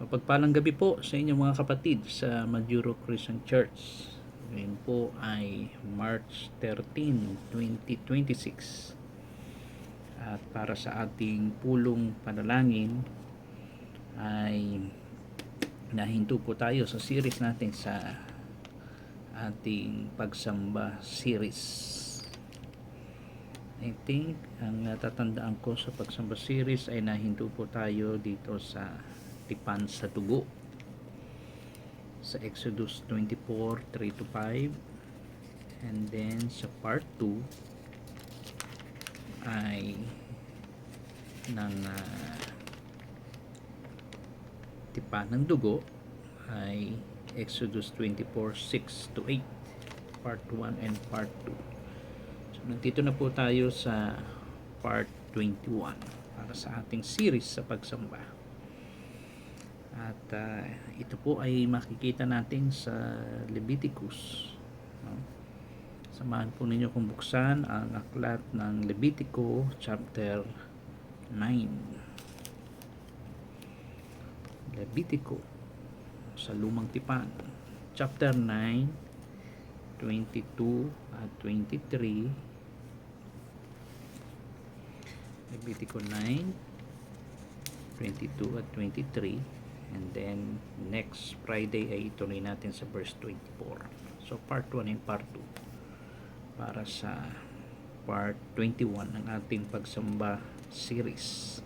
Mapagpalang gabi po sa inyong mga kapatid sa Majuro Christian Church. Ngayon po ay March 13, 2026. At para sa ating pulong panalangin ay nahinto po tayo sa series natin sa ating pagsamba series. I think ang natatandaan ko sa pagsamba series ay nahinto po tayo dito sa tipan sa dugo sa Exodus 24, 3 to 5, and then sa part 2 ay ng tipan ng dugo ay Exodus 24, 6 to 8, part 1 and part 2. So nandito na po tayo sa part 21 para sa ating series sa pagsamba. At ito po ay makikita natin sa Leviticus. No? Samahan po ninyo kung buksan ang aklat ng Levitico chapter 9. Levitico sa Lumang Tipan chapter 9, 22 at 23. Levitico 9, 22 at 23. And then next Friday ay ituloy natin sa verse 24. So part 1 and part 2 para sa part 21 ng ating pagsamba series.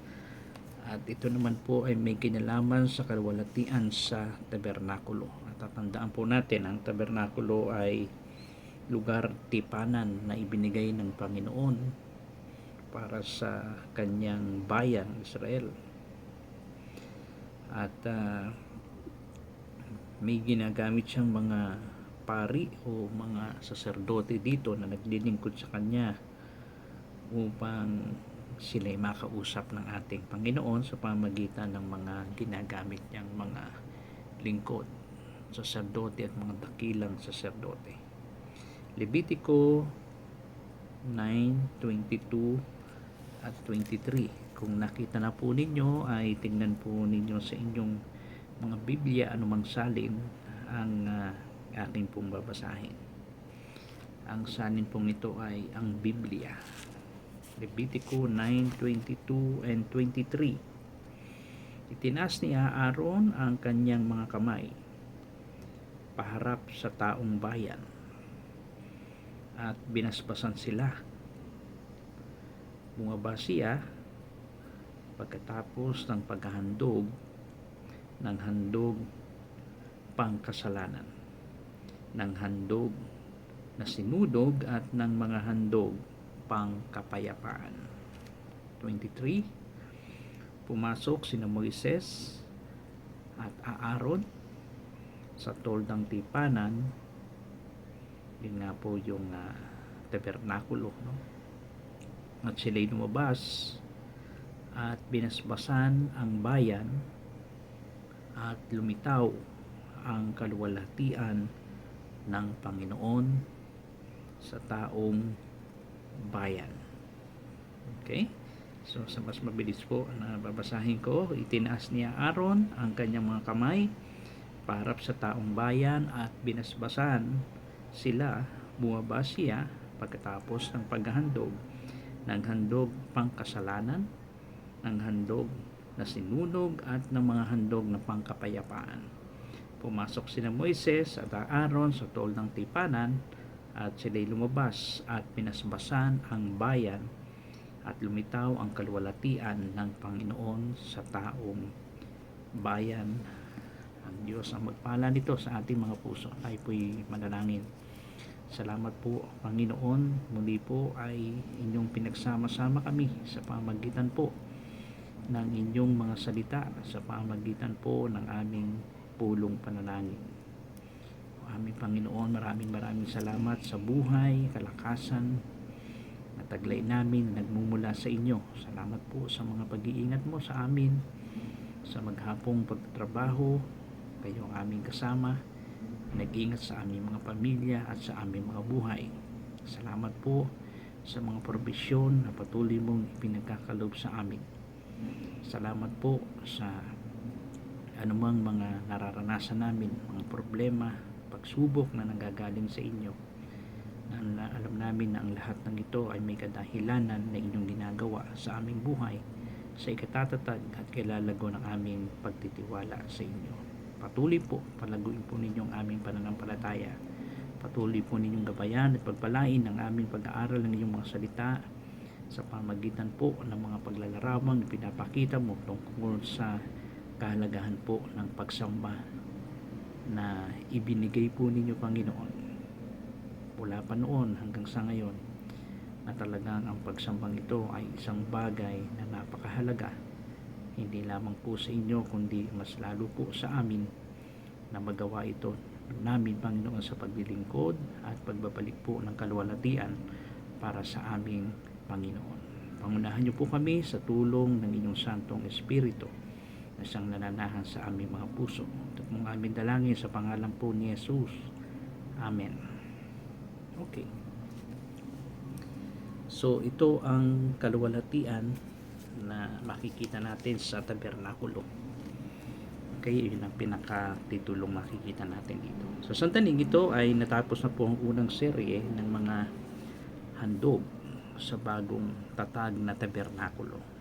At ito naman po ay may kinalaman sa kalwalatian sa tabernakulo. At tatandaan po natin ang tabernakulo ay lugar tipanan na ibinigay ng Panginoon para sa kanyang bayan Israel. At may ginagamit siyang mga pari o mga saserdote dito na naglilingkod sa kanya upang sila ay makausap ng ating Panginoon sa pamagitan ng mga ginagamit niyang mga lingkod, saserdote at mga dakilang saserdote. Levitico 9:22 at 23. Kung nakita na po ninyo ay tingnan po ninyo sa inyong mga Biblia anumang salin ang aking pong babasahin. Ang salin pong ito ay ang Biblia. Levitico 9:22 and 23. Itinaas ni Aaron ang kanyang mga kamay paharap sa taong bayan at binasbasan sila. Bumaba siya pagkatapos ng paghahandog ng handog pangkasalanan, ng handog na sinudog at ng mga handog pangkapayapaan. 23. Pumasok sina Moises at Aaron sa toldang tipanan. Yun nga po yung tabernakulo, no? At sila'y lumabas at binasbasan ang bayan at lumitaw ang kaluwalhatian ng Panginoon sa taong bayan. Okay? So sa mas mabilis po na babasahin ko, itinaas niya Aaron ang kanyang mga kamay paharap sa taong bayan at binasbasan sila. Bumaba siya pagkatapos ng paghahandog ng handog pangkasalanan, ng handog na sinunog at ng mga handog na pangkapayapaan. Pumasok sina Moises at Aaron sa toldang tipanan at sila'y lumabas at pinasbasan ang bayan at lumitaw ang kaluwalhatian ng Panginoon sa taong bayan. Ang Diyos ang magpala nito sa ating mga puso. Tayo po'y manalangin. Salamat po, Panginoon. Muli po ay inyong pinagsama-sama kami sa pamagitan po ng inyong mga salita, sa pamagitan po ng aming pulong panalangin. Aming Panginoon, maraming salamat sa buhay, kalakasan na taglay namin nagmumula sa inyo. Salamat po sa mga pag-iingat mo sa amin sa maghapong pagtrabaho. Kayo ang aming kasama, nag-ingat sa aming mga pamilya at sa aming mga buhay. Salamat po sa mga probisyon na patuloy mong ipinagkakalob sa amin. Salamat po sa anumang mga nararanasan namin, mga problema, pagsubok na nanggagaling sa inyo, na alam namin na ang lahat ng ito ay may kadahilanan na inyong ginagawa sa aming buhay, sa ikatatatag at kailalago ng aming pagtitiwala sa inyo. Patuloy po, palaguin po ninyo ang aming pananampalataya. Patuloy po ninyong gabayan at pagpalain ang aming pag-aaral ng inyong mga salita sa pamagitan po ng mga paglalarawang na pinapakita mo tungkol sa kahalagahan po ng pagsamba na ibinigay po ninyo, Panginoon, mula pa noon hanggang sa ngayon, na talagang ang pagsambang ito ay isang bagay na napakahalaga, hindi lamang po sa inyo kundi mas lalo po sa amin na magawa ito namin, Panginoon, sa paglilingkod at pagbabalik po ng kaluwalhatian para sa aming Panginoon. Pangunahan niyo po kami sa tulong ng inyong Santong Espiritu na siyang nananahan sa aming mga puso. At mong aming dalangin sa pangalan po ni Jesus. Amen. Okay. So ito ang kaluwalhatian na makikita natin sa tabernakulo. Okay, yun ang pinakatitulong makikita natin dito. So sandaling ito ay natapos na po ang unang serye ng mga handog sa bagong tatag na tabernakulo.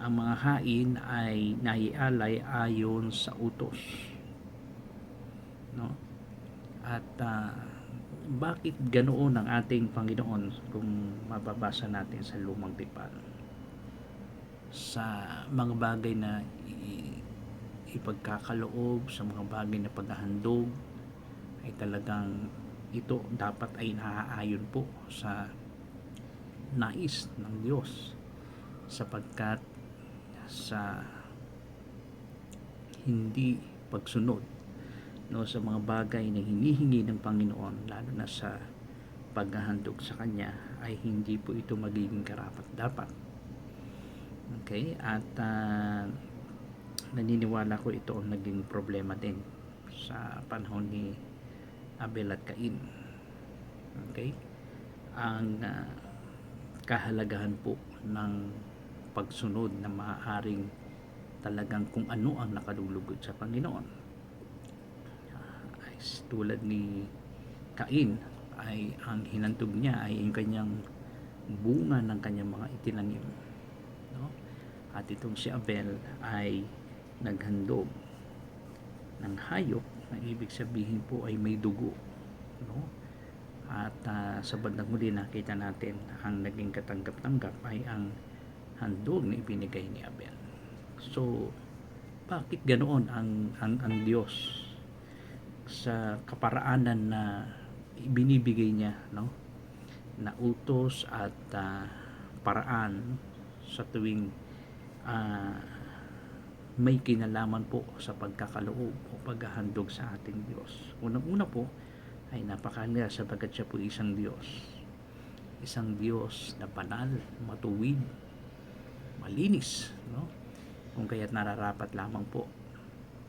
Ang mga hain ay naialay ayon sa utos, no? At bakit ganoon ang ating Panginoon kung mababasa natin sa Lumang Tipan? Sa mga bagay na ipagkakaloob, sa mga bagay na paghahandog, ay talagang ito dapat ay naaayon po sa nais ng Diyos, sapagkat sa hindi pagsunod, no, sa mga bagay na hinihingi ng Panginoon, lalo na sa paghahandog sa Kanya, ay hindi po ito magiging karapat-dapat. Okay? At naniniwala ko ito ang naging problema din sa panahon ni Abel at Cain. Okay? Ang kahalagahan po ng pagsunod na maaaring talagang kung ano ang nakalulugod sa Panginoon. Ay tulad ni Cain, ay ang hinantog niya ay yung kanyang bunga ng kanyang mga itinanim, no? At itong si Abel ay naghandog ng hayop na ibig sabihin po ay may dugo, no? At sa bandang huli nakita natin ang naging katanggap-tanggap ay ang handog na ibinigay ni Abel. So bakit ganoon ang Diyos sa kaparaanan na ibinibigay niya, no, na utos at paraan sa tuwing may kinalaman po sa pagkakaloob o paghahandog sa ating Diyos. Unang-una po ay napakahalaga sapagkat siya po isang Diyos na banal, matuwid, malinis, no? Kung kaya't nararapat lamang po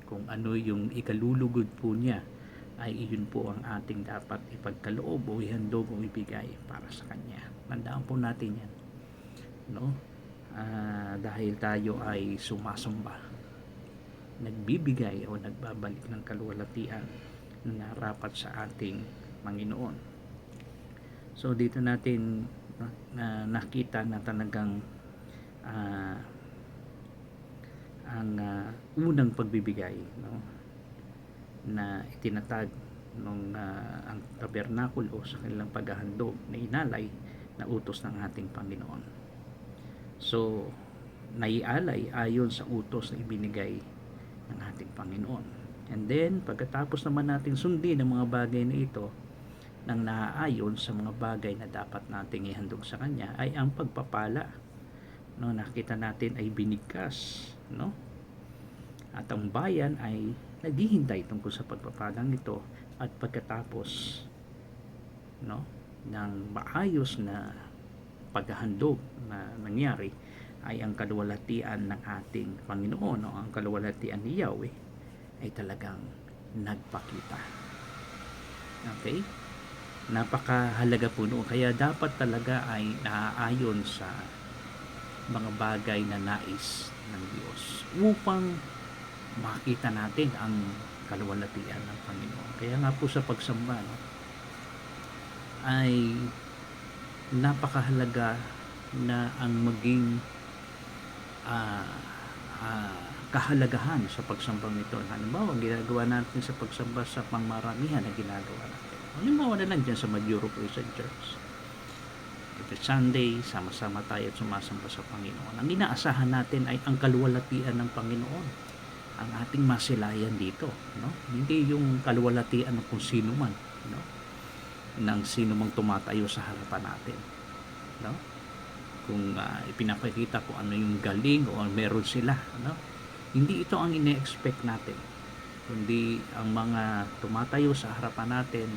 kung ano yung ikalulugod po niya, ay iyon po ang ating dapat ipagkaloob o ihandog o ibigay para sa Kanya. Tandaan po natin yan, no? Dahil tayo ay sumasamba, nagbibigay o nagbabalik ng kaluwalhatian na narapat sa ating Panginoon. So dito natin nakita na talagang ang unang pagbibigay, no, na itinatag nung ang tabernakulo sa kanilang paghahandog na inalay na utos ng ating Panginoon. So naialay ayon sa utos na ibinigay ng ating Panginoon. And then pagkatapos naman natin sundin ang mga bagay na ito nang naaayon sa mga bagay na dapat nating ihandog sa Kanya, ay ang pagpapala, no, nakita natin ay binigkas, no? At ang bayan ay naghihintay tungkol sa pagpapalang ito, at pagkatapos, no, ng maayos na paghahandog na nangyari, ay ang kaluwalhatian ng ating Panginoon, no, ang kaluwalhatian ni Yahweh ay talagang nagpakita. Okay? Napakahalaga po noon. Kaya dapat talaga ay naaayon sa mga bagay na nais ng Diyos upang makita natin ang kaluwalhatian ng Panginoon. Kaya nga po sa pagsamba, no, ay napakahalaga na ang maging ah, kahalagahan sa pagsambang ito. Halimbawa, ginagawa natin sa pagsamba sa pangmaramihan na ginagawa natin. Halimbawa na lang dyan sa Majuro Christian Church. Every Sunday, sama-sama tayo at sumasamba sa Panginoon. Ang inaasahan natin ay ang kaluwalhatian ng Panginoon, ang ating masilayan dito, no? Hindi yung kaluwalhatian ng kung sino man, no? Ng sino mang tumatayo sa harapan natin, no? Kung ipinapakita ko ano yung galing o meron sila, no? Hindi ito ang ine-expect natin, kundi ang mga tumatayo sa harapan natin,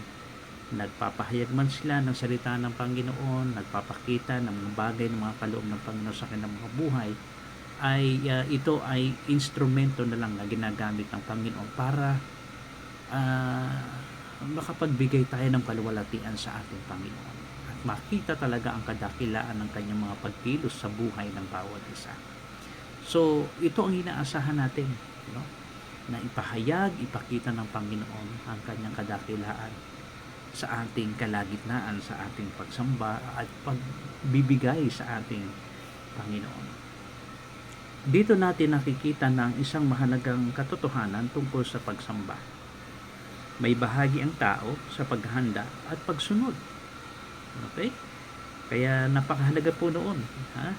nagpapahayag man sila ng salita ng Panginoon, nagpapakita ng mga bagay ng mga kaloob ng Panginoon sa kanilang mga buhay, ay ito ay instrumento na lang na ginagamit ng Panginoon para makapagbigay tayo ng kaluwalhatian sa ating Panginoon at makita talaga ang kadakilaan ng kanyang mga pagkilos sa buhay ng bawat isa. So ito ang inaasahan natin, no? Na ipahayag, ipakita ng Panginoon ang kanyang kadakilaan sa ating kalagitnaan, sa ating pagsamba at pagbibigay sa ating Panginoon. Dito natin nakikita ng isang mahalagang katotohanan tungkol sa pagsamba. May bahagi ang tao sa paghahanda at pagsunod. Okay? Kaya napakahalaga po noon. Ha?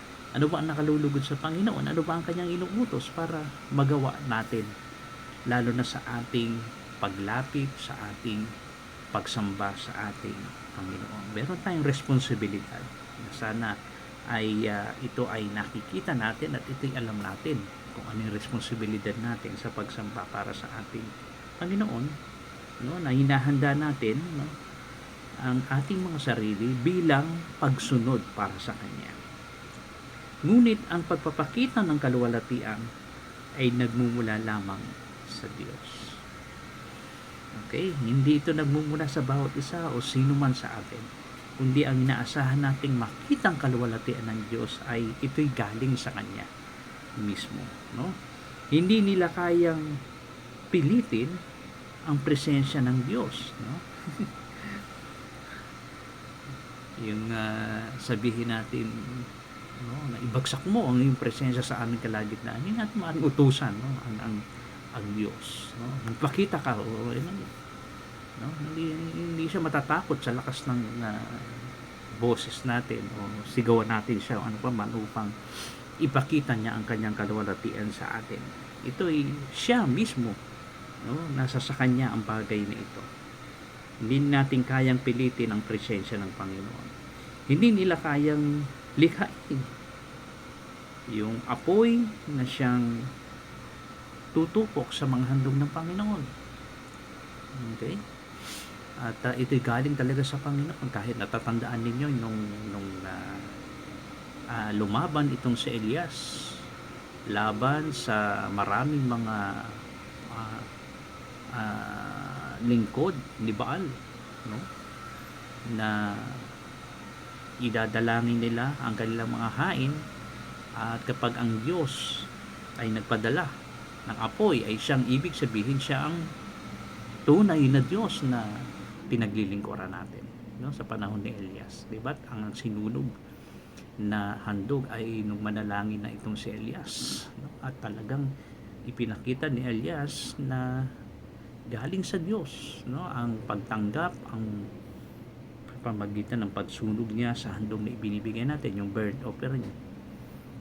Ano ba ang nakalulugod sa Panginoon? Ano ba ang kanyang inuutos para magawa natin? Lalo na sa ating paglapit, sa ating pagsamba sa ating Panginoon. Meron tayong responsibilidad na sana ay ito ay nakikita natin at ito'y alam natin kung ano yung responsibilidad natin sa pagsamba para sa ating Panginoon, no, na hinahanda natin, no, ang ating mga sarili bilang pagsunod para sa Kanya. Ngunit ang pagpapakita ng kaluwalhatian ay nagmumula lamang sa Diyos. Okay? Hindi ito nagmumula sa bawat isa o sino man sa atin, kundi ang inaasahan nating makitang kaluwalhatian ng Diyos ay ito'y galing sa Kanya mismo, no? Hindi nila kayang pilitin ang presensya ng Diyos, no? Yung sabihin natin, no, na ibagsak mo ang iyong presensya sa aming kalagitnaan, hindi natin maaaring utusan, no, ang Diyos, no? Magpakita ka, no? Hindi siya matatakot sa lakas ng boses natin o sigawan natin siya o ano pa man upang ipakita niya ang kanyang kaluwalhatian sa atin. Ito ay siya mismo, no? Nasa sa kanya ang bagay na ito. Hindi natin kayang pilitin ang presensya ng Panginoon. Hindi nila kayang likhain yung apoy na siyang tutupok sa mga handog ng Panginoon. Okay? At ito'y galing talaga sa Panginoon. Kahit natatandaan ninyo nung lumaban itong si Elias laban sa maraming mga lingkod ni Baal, no, na idadalangin nila ang kanilang mga hain, at kapag ang Diyos ay nagpadala ng apoy ay siyang ibig sabihin siya ang tunay na Diyos na pinaglilingkuran natin, no, sa panahon ni Elias, di ba? Ang sinunog na handog ay nung manalangin na itong si Elias, no? At talagang ipinakita ni Elias na galing sa Diyos, no, ang pagtanggap, ang pamagitan ng pagsunog niya sa handog na ibinibigay natin, yung burnt offering,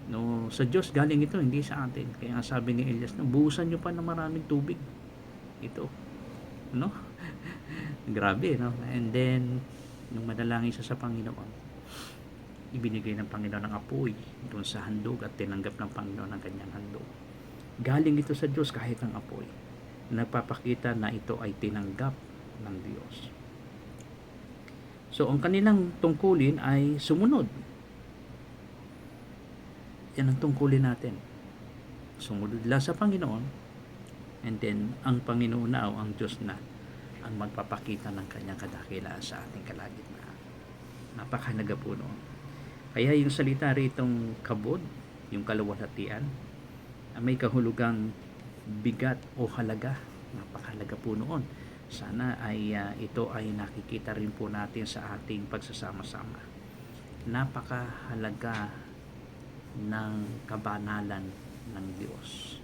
no, sa Diyos galing ito, hindi sa atin. Kaya sabi ni Elias, no, buhusan nyo pa ng maraming tubig ito, no. Grabe, no. And then nung manalangin siya sa Panginoon, ibinigay ng Panginoon ng apoy doon sa handog at tinanggap ng Panginoon ang kanyang handog. Galing ito sa Diyos kahit ang apoy, nagpapakita na ito ay tinanggap ng Diyos. So ang kanilang tungkulin ay sumunod. Yan ang tungkulin natin. Sumunod lang sa Panginoon, and then ang Panginoon na o ang Diyos na ang magpapakita ng kanyang kadakilaan sa ating kalagitnaan. Napakahalaga po noon. Kaya yung salita ritong kabod, yung kaluwalhatian, may kahulugang bigat o halaga. Napakahalaga po noon. Sana ay ito ay nakikita rin po natin sa ating pagsasama-sama. Napakahalaga ng kabanalan ng Diyos.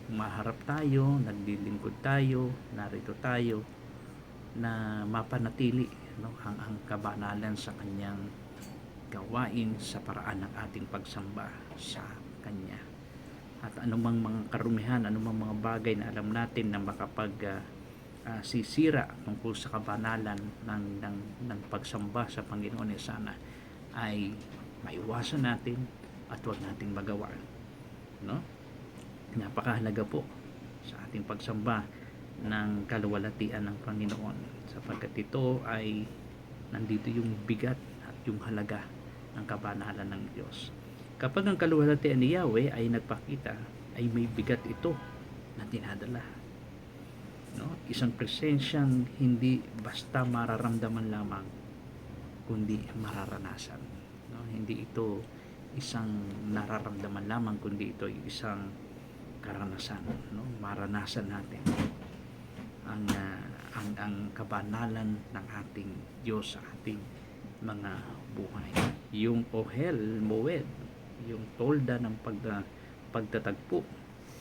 Maharap tayo, naglilingkod tayo, narito tayo na mapanatili ang kabanalan sa kanyang gawain sa paraan ng ating pagsamba sa kanya. At anumang mga karumihan, anumang mga bagay na alam natin na sisira tungkol sa kabanalan ng pagsamba sa Panginoon, sana ay maiwasan natin at huwag nating magawa. No? Napakahalaga po sa ating pagsamba ng kaluwalhatian ng Panginoon, sapagkat ito ay nandito yung bigat at yung halaga ng kabanalan ng Diyos. Kapag ang kaluwalhatian ni Yahweh ay nagpakita, ay may bigat ito na dinadala. No? Isang presensyang hindi basta mararamdaman lamang, kundi mararanasan. No? Hindi ito isang nararamdaman lamang, kundi ito isang karanasan. No? Maranasan natin ang kabanalan ng ating Diyos sa ating mga buhay. Yung Ohel Moed, yung tolda ng pagtatagpo,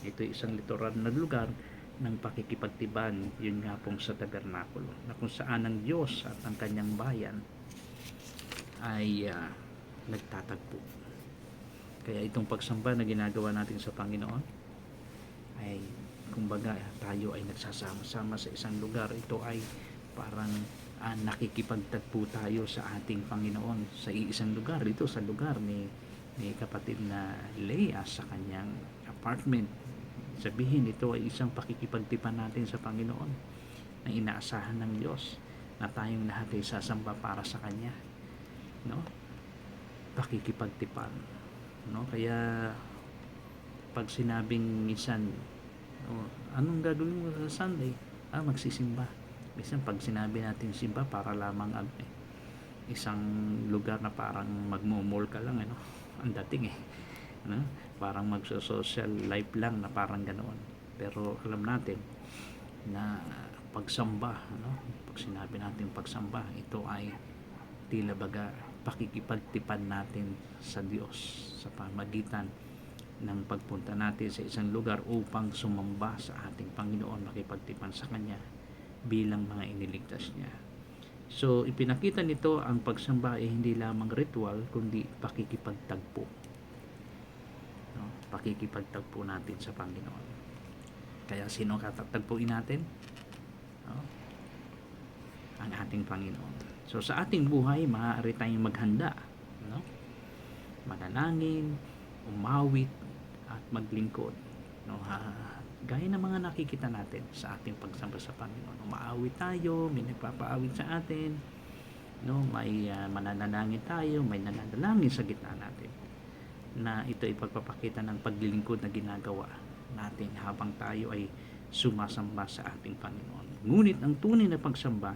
ito isang literal na lugar ng pakikipagtiban, yun nga pong sa tabernakulo, na kung saan ang Diyos at ang kanyang bayan ay nagtatagpo. Kaya itong pagsamba na ginagawa natin sa Panginoon ay kumbaga tayo ay nagsasama-sama sa isang lugar. Ito ay parang nakikipagtagpo tayo sa ating Panginoon sa iisang lugar. Ito sa lugar ni kapatid na Leah sa kanyang apartment. Sabihin, ito ay isang pakikipagtipan natin sa Panginoon na inaasahan ng Diyos na tayong lahat ay sasamba para sa Kanya. No? Pakikipagtipan. No? Kaya pag sinabing minsan, anong gagawin mo sa Sunday? Magsisimba. Minsan pag sinabi natin simba, para lamang isang lugar na parang magmo-mall ka lang, ang dating no? Parang magso-social life lang na parang ganoon. Pero alam natin na pagsamba, pag sinabi natin pagsamba, ito ay tila baga pakikipagtipan natin sa Diyos sa pamagitan ng pagpunta natin sa isang lugar upang sumamba sa ating Panginoon, makipagtipan sa Kanya bilang mga iniligtas niya. So ipinakita nito ang pagsamba ay hindi lamang ritual, kundi pakikipagtagpo. Pakikipagtagpo natin sa Panginoon. Kaya sino katatagpuin natin? Ang ating Panginoon. So sa ating buhay, maaari tayong maghanda, manalangin, umawit at maglingkod, gaya ng mga nakikita natin sa ating pagsamba sa Panginoon. Umaawit tayo, may nagpapaawit sa atin, may mananalangin tayo, may nananalangin sa gitna natin, na ito ay pagpapakita ng paglilingkod na ginagawa natin habang tayo ay sumasamba sa ating Panginoon. Ngunit ang tunay na pagsamba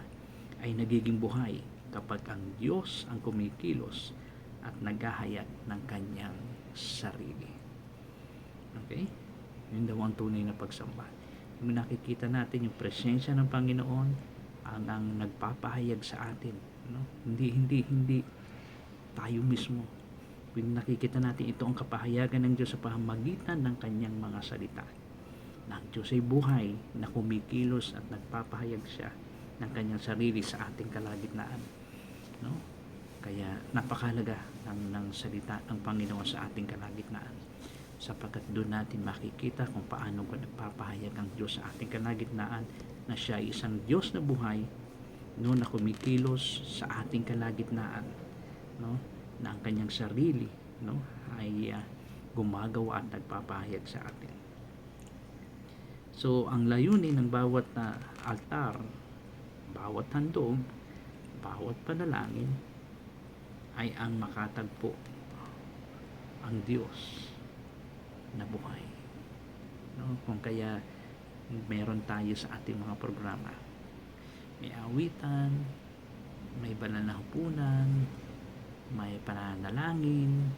ay nagiging buhay kapag ang Diyos ang kumikilos at naghahayag ng kanyang sarili. Okay? Yun daw ang tunay na pagsamba. Yung nakikita natin yung presensya ng Panginoon ang nagpapahayag sa atin. Hindi tayo mismo. Kung nakikita natin, ito ang kapahayagan ng Diyos sa pamamagitan ng kanyang mga salita. Na ang Diyos ay buhay, na kumikilos at nagpapahayag siya ng kanyang sarili sa ating kalagitnaan. Kaya napakahalaga ng salita ng Panginoon sa ating kalagitnaan, sapagkat doon natin makikita kung paano nagpapahayag ang Diyos sa ating kalagitnaan, na siya ay isang Diyos na buhay, na kumikilos sa ating kalagitnaan, na ang kanyang sarili ay gumagawa at nagpapahayag sa atin. So ang layunin ng bawat altar, bawat handog, bawat panalangin ay ang makatagpo ang Diyos na buhay. Kung kaya meron tayo sa ating mga programa, may awitan, may banal na hupunan, may pananalangin,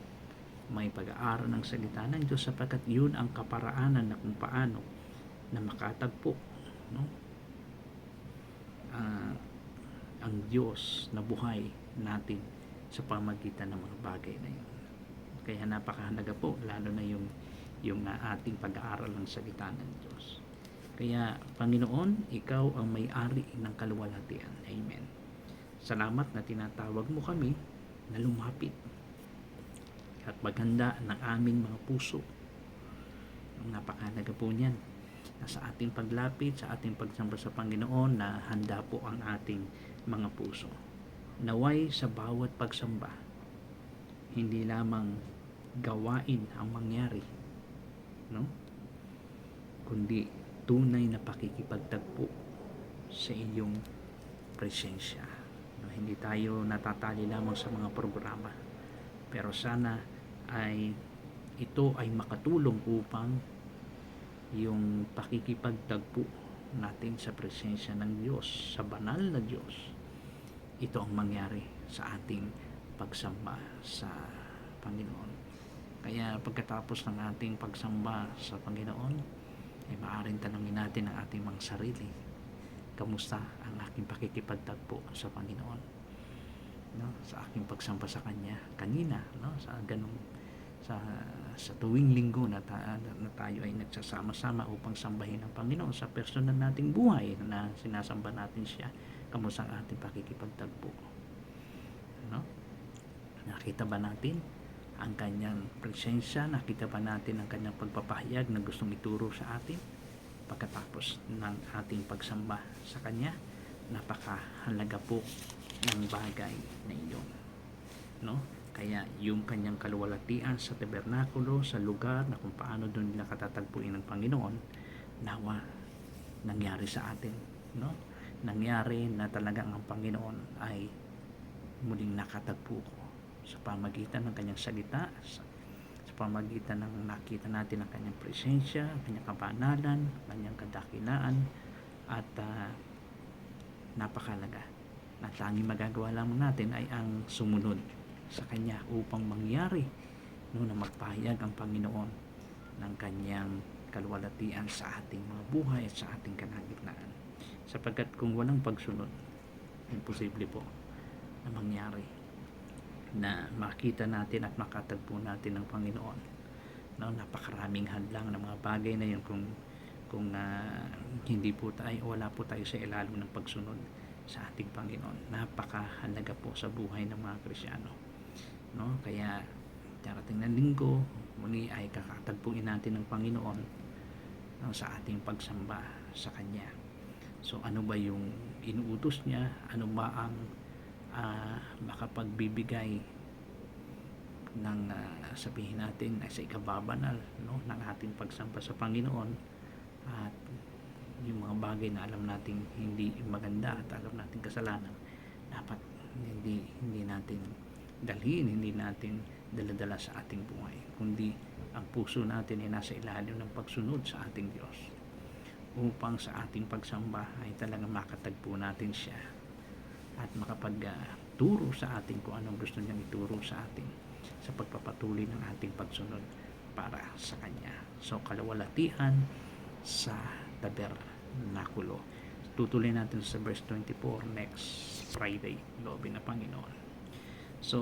may pag-aaral ng salita ng Diyos, sapagkat yun ang kaparaanan na kung paano na makatagpo, no? Ang Diyos na buhay natin sa pamagitan ng mga bagay na yun. Kaya napakahalaga po, lalo na yung ating pag-aaral ng salita ng Diyos. Kaya, Panginoon, ikaw ang may-ari ng kaluwalhatian. Amen. Salamat na tinatawag mo kami na lumapit at maghanda ng aming mga puso. Ang napakahalaga po niyan, na sa ating paglapit, sa ating pagsamba sa Panginoon, na handa po ang ating mga puso. Naway sa bawat pagsamba, hindi lamang gawain ang mangyari, no? Kundi tunay na pakikipagtagpo sa iyong presensya. No, hindi tayo natatali lamang sa mga programa, pero sana ay ito ay makatulong upang yung pakikipagtagpo natin sa presensya ng Diyos, sa banal na Diyos, ito ang mangyari sa ating pagsamba sa Panginoon. Kaya pagkatapos ng ating pagsamba sa Panginoon, ay maaaring tanungin natin ang ating mga sarili, kamusta ang aking pakikipagtagpo sa Panginoon, no? Sa aking pagsamba sa Kanya kanina, no? Sa tuwing linggo na tayo ay nagsasama-sama upang sambahin ang Panginoon sa personal nating buhay na sinasamba natin siya, kamusta ang ating pakikipagtagpo, no? Nakita ba natin ang Kanyang presensya? Nakita ba natin ang Kanyang pagpapahayag na gustong ituro sa atin pagkatapos ng ating pagsamba sa Kanya? Napakahalaga po ng bagay na iyon, no? Kaya yung Kanyang kaluwalhatian sa tabernakulo, sa lugar na kung paano doon nakatatagpuin ng Panginoon, nawa nangyari sa atin, no? Nangyari na talagang ang Panginoon ay muling nakatagpo ko sa pamagitan ng Kanyang salita, sa pamagitan ng nakita natin ang Kanyang presensya, ang Kanyang kabanalan, Kanyang kadakilaan, at napakalaga na tanging magagawa lamang natin ay ang sumunod sa Kanya upang mangyari, no, na magpahayag ang Panginoon ng Kanyang kaluwalhatian sa ating mga buhay at sa ating kalagitnaan. Sapagkat kung walang pagsunod, imposible po na mangyari na makita natin at makatagpo natin ng Panginoon, no? Napakaraming hadlang ng mga bagay na yun kung hindi po tayo, wala po tayo sa ilalim ng pagsunod sa ating Panginoon. Napakahalaga po sa buhay ng mga Kristiyano, no? Kaya darating na linggo, muli ay kakatagpuin natin ng Panginoon, no, sa ating pagsamba sa Kanya. So ano ba yung inuutos niya? Ano ba ang makapagbibigay ng sabihin natin ay sa ikababanal, no, ng ating pagsamba sa Panginoon, at yung mga bagay na alam nating hindi maganda at alam nating kasalanan, dapat hindi natin dalhin, hindi natin daladala sa ating buhay, kundi ang puso natin ay nasa ilalim ng pagsunod sa ating Diyos, upang sa ating pagsamba ay talagang makatagpo natin siya at makapagturo sa atin kung anong gusto niyang ituro sa atin sa pagpapatuloy ng ating pagsunod para sa Kanya. So, kaluwalhatian sa tabernakulo. Tutuloy natin sa verse 24 next Friday, loobin na Panginoon. So,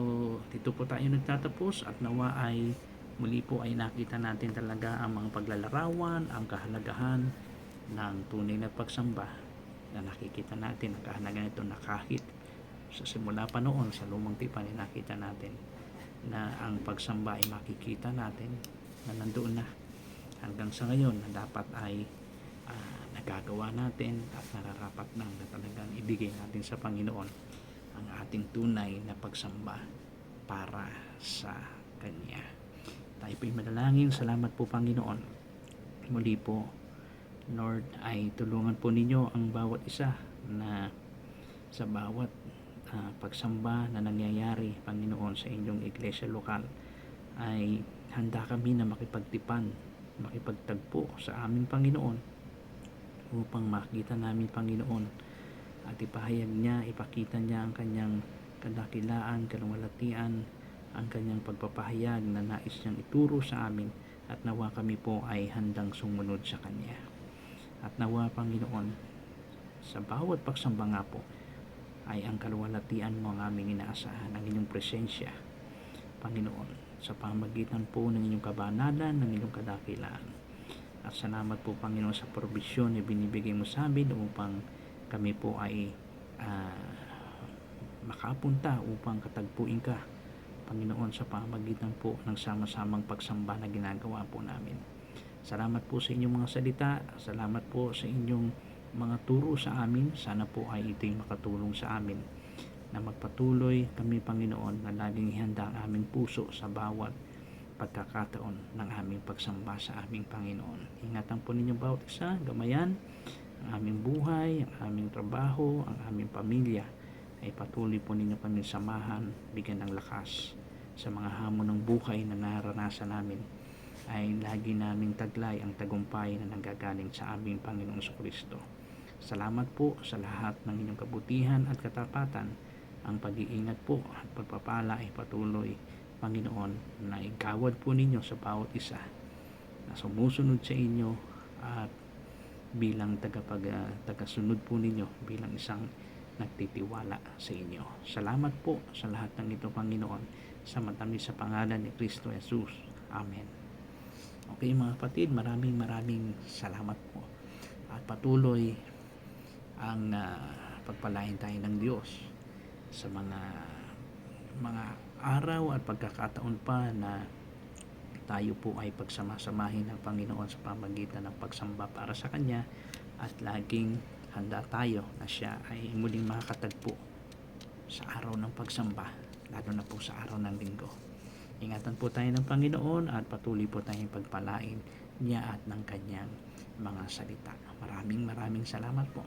dito po tayo nagtatapos, at nawa ay muli po ay nakita natin talaga ang mga paglalarawan, ang kahalagahan ng tunay na pagsamba, na nakikita natin ang kahalagan ito, na kahit sa simula pa noon sa lumang tipan ay nakita natin na ang pagsamba ay makikita natin na nandoon na hanggang sa ngayon, na dapat ay nagagawa natin at nararapat na talagang ibigay natin sa Panginoon ang ating tunay na pagsamba para sa Kanya. Tayo po'y manalangin. Salamat po, Panginoon. Muli po, Lord, ay tulungan po ninyo ang bawat isa na sa bawat pagsamba na nangyayari, Panginoon, sa inyong iglesia lokal, ay handa kami na makipagtagpo sa aming Panginoon, upang makita namin, Panginoon, at ipahayag niya, ipakita niya ang Kanyang kadakilaan, kaluwalhatian, ang kanyang pagpapahayag na nais niyang ituro sa amin, at nawa kami po ay handang sumunod sa Kanya. At nawa, Panginoon, sa bawat pagsamba nga po ay ang kaluwalhatian mo ang aming inaasahan, ang inyong presensya, Panginoon, sa pamagitan po ng inyong kabanalan, ng inyong kadakilaan. At salamat po, Panginoon, sa provisyon na binibigay mo sa amin upang kami po ay makapunta upang katagpuin ka, Panginoon, sa pamagitan po ng sama-samang pagsamba na ginagawa po namin. Salamat po sa inyong mga salita. Salamat po sa inyong mga turo sa amin. Sana po ay ito'y makatulong sa amin na magpatuloy kami, Panginoon, na laging ihanda ang aming puso sa bawat pagkakataon ng aming pagsamba sa aming Panginoon. Ingatan po ninyo bawat isa, gamayan ang aming buhay, ang aming trabaho, ang aming pamilya. Ay patuloy po ninyo kami samahan, bigyan ng lakas sa mga hamon ng buhay na naranasan namin. Ay lagi naming taglay ang tagumpay na nanggagaling sa aming Panginoong Kristo. Salamat po sa lahat ng inyong kabutihan at katapatan. Ang pag-iingat po at pagpapala ay patuloy, Panginoon, na igawad po ninyo sa bawat isa na sumusunod sa inyo at bilang tagasunod po ninyo, bilang isang nagtitiwala sa inyo. Salamat po sa lahat ng ito, Panginoon, sa matamis sa pangalan ni Kristo Jesus. Amen. Okay mga kapatid, maraming salamat po. At patuloy ang pagpalain tayo ng Diyos sa mga araw at pagkakataon pa na tayo po ay pagsamasamahin ng Panginoon sa pamagitan ng pagsamba para sa Kanya, at laging handa tayo na siya ay muling makakatagpo sa araw ng pagsamba, lalo na po sa araw ng linggo. Ingatan po tayo ng Panginoon at patuloy po tayong pagpalain niya at ng Kanyang mga salita. Maraming salamat po.